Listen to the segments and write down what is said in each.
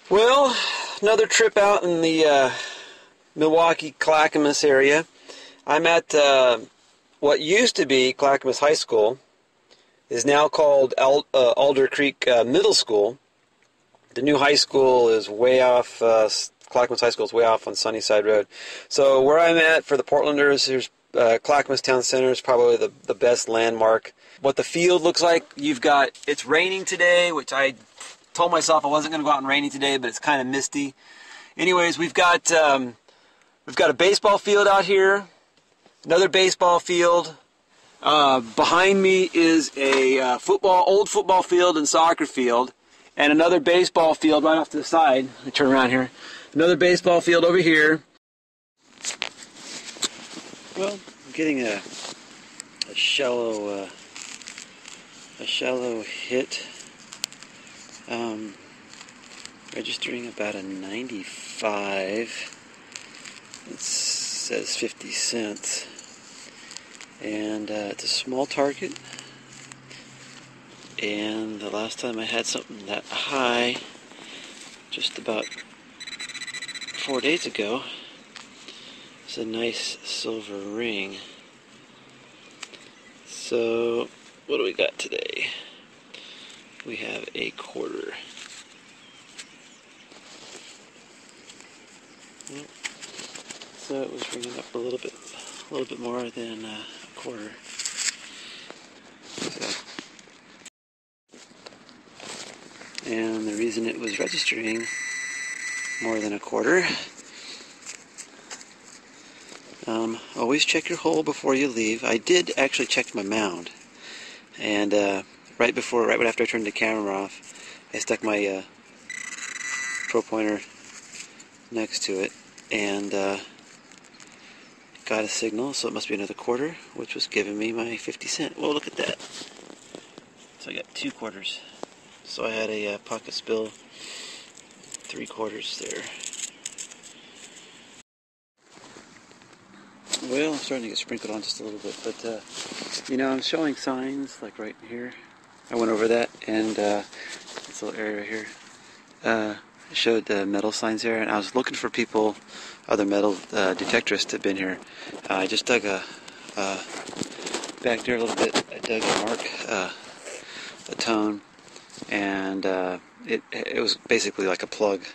Well, another trip out in the Milwaukee Clackamas area. I'm at what used to be Clackamas High School, is now called Aldercreek Middle School. The new high school is way off, Clackamas High School is way off on Sunnyside Road. So where I'm at for the Portlanders, here's Clackamas Town Center is probably the best landmark. What the field looks like, it's raining today, which I told myself I wasn't going to go out and rainy today, but it's kind of misty. Anyways, we've got a baseball field out here, another baseball field. Behind me is a old football field and soccer field, and another baseball field right off to the side. Let me turn around here. Another baseball field over here. Well, I'm getting a shallow hit. Registering about a 95. It says 50 cents. And it's a small target. And the last time I had something that high, just about 4 days ago, it's a nice silver ring. So, what do we got today? We have a quarter. So it was ringing up a little bit more than a quarter. So, and the reason it was registering more than a quarter, always check your hole before you leave. I did actually check my mound, and right after I turned the camera off, I stuck my pro pointer next to it and got a signal, so it must be another quarter, which was giving me my 50 cent. Well, look at that. So I got 2 quarters. So I had a pocket spill 3 quarters there. Well, I'm starting to get sprinkled on just a little bit, but I'm showing signs like right here. I went over that, and this little area right here showed the metal signs there, and I was looking for people, other metal detectorists that have been here. I just dug back there a little bit. I dug a mark, a tone, and it was basically like a plug.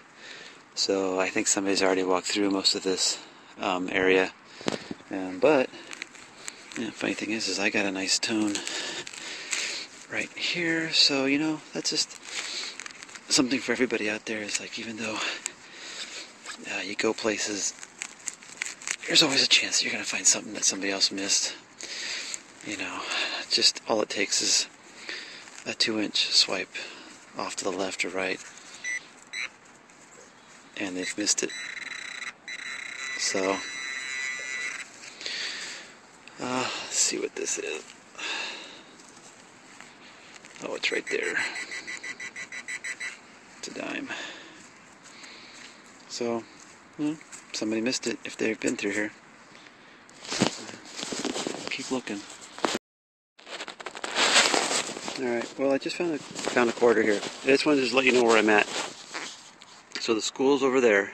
So I think somebody's already walked through most of this area. But funny thing is I got a nice tone right here. So that's just something for everybody out there. Is like, even though you go places, there's always a chance that you're going to find something that somebody else missed. Just all it takes is a 2-inch swipe off to the left or right, and they've missed it. So let's see what this is. Oh, it's right there. It's a dime. So, somebody missed it if they've been through here. Keep looking. Alright, well, I just found a quarter here. I just wanted to just let you know where I'm at. So the school's over there,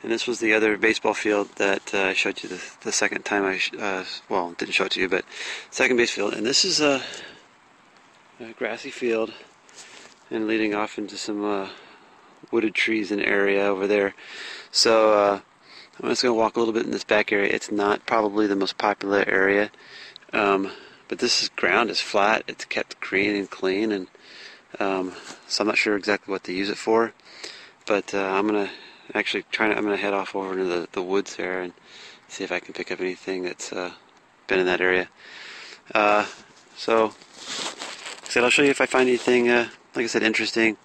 and this was the other baseball field that I showed you the second time didn't show it to you, but second base field. And this is a grassy field, and leading off into some wooded trees and area over there. So I'm just going to walk a little bit in this back area. It's not probably the most popular area, but this ground is flat. It's kept green and clean, and so I'm not sure exactly what to use it for. But I'm going to head off over into the woods there and see if I can pick up anything that's been in that area. So, like I said, I'll show you if I find anything, like I said, interesting.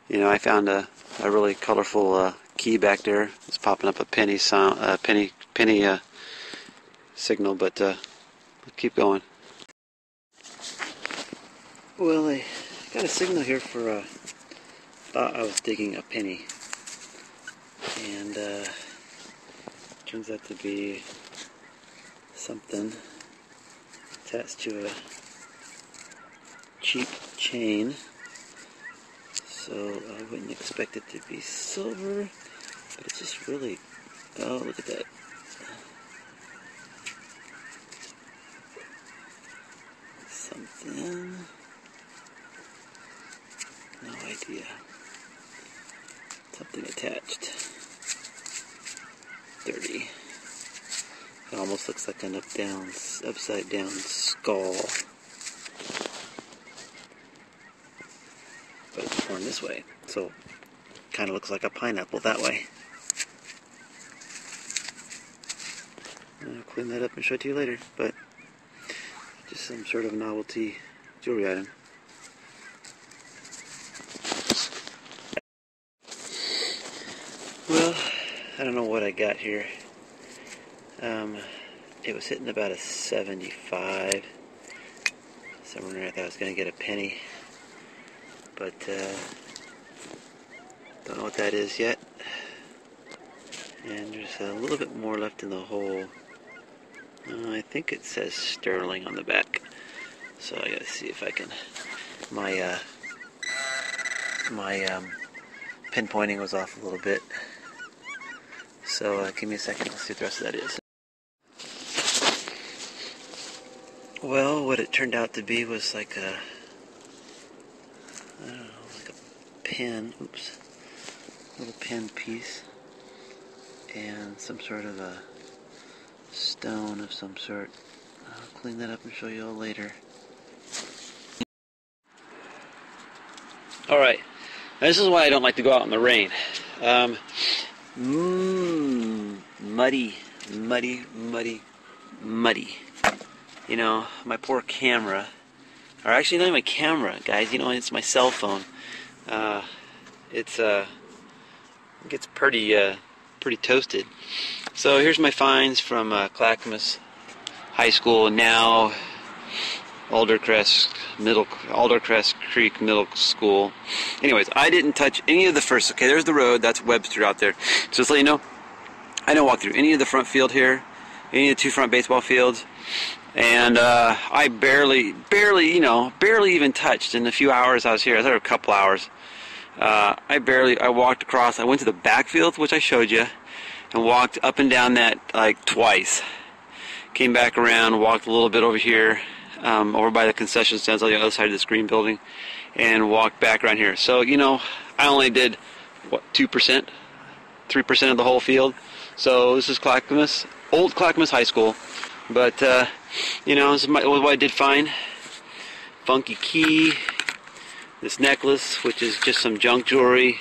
I found a really colorful key back there. It's popping up a penny sound, penny signal, but we'll keep going. Well, I got a signal here for thought I was digging a penny, and Turns out to be something attached to a cheap chain. So I wouldn't expect it to be silver, but it's just really, oh, look at that. Something, no idea. Something attached. Dirty. It almost looks like an upside down skull. But it's torn this way, so kind of looks like a pineapple that way. I'll clean that up and show it to you later, but just some sort of novelty jewelry item. Well, I don't know what I got here. It was hitting about a 75. Somewhere I thought I was going to get a penny. But, don't know what that is yet. And there's a little bit more left in the hole. I think it says sterling on the back. So I gotta see if I can, my pinpointing was off a little bit. So give me a second, let's see what the rest of that is. Well, what it turned out to be was like a, I don't know, like a pin, oops, little pin piece, and some sort of a stone of some sort. I'll clean that up and show you all later. Alright, this is why I don't like to go out in the rain. Muddy. You know, my poor camera, or actually not even my camera, guys, you know, it's my cell phone. It gets pretty toasted. So here's my finds from Clackamas High School, now Aldercreek Middle School. Anyways, I didn't touch any of the first. Okay, there's the road. That's Webster out there. So just to let you know, I didn't walk through any of the front field here, any of the two front baseball fields, and I barely even touched in the few hours I was here. I was there a couple hours. I walked across. I went to the backfield, which I showed you, and walked up and down that like twice. Came back around, walked a little bit over here, over by the concession stands on the other side of this green building, and walked back around here. So, you know, I only did, what, 2%? 3% of the whole field. So this is Clackamas, old Clackamas High School. But, you know, this is what I did find. Funky key, this necklace, which is just some junk jewelry.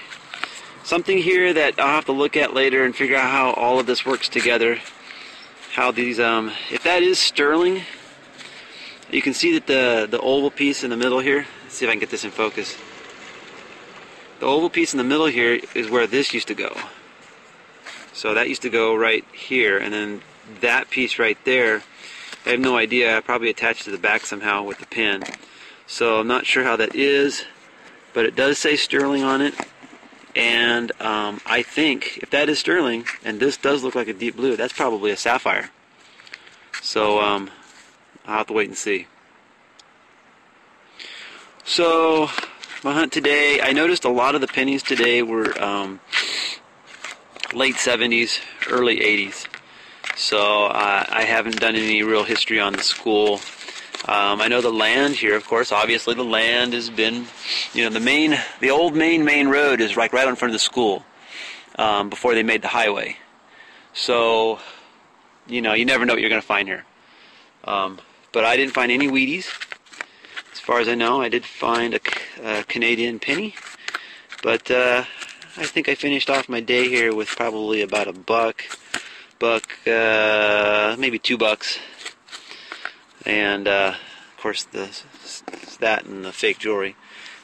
Something here that I'll have to look at later and figure out how all of this works together. How these, if that is sterling, you can see that the oval piece in the middle here, let's see if I can get this in focus. The oval piece in the middle here is where this used to go. So that used to go right here, and then that piece right there, I have no idea, I probably attached to the back somehow with the pin. So I'm not sure how that is, but it does say sterling on it. And I think if that is sterling, and this does look like a deep blue, that's probably a sapphire. So I'll have to wait and see. So my hunt today, I noticed a lot of the pennies today were late 70s, early 80s. So I haven't done any real history on the school. I know the land here, of course, obviously the land has been, you know, the old main road is right in front of the school, before they made the highway. So, you know, you never know what you're going to find here. But I didn't find any Wheaties. As far as I know, I did find a Canadian penny. But I think I finished off my day here with probably about $1, maybe $2. And of course that and the fake jewelry.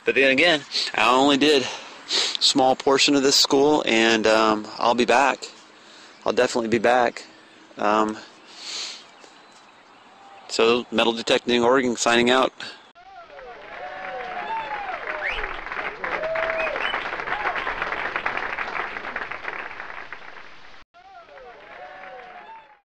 But then again, I only did a small portion of this school, and I'll be back. I'll definitely be back. So Metal Detecting Oregon signing out.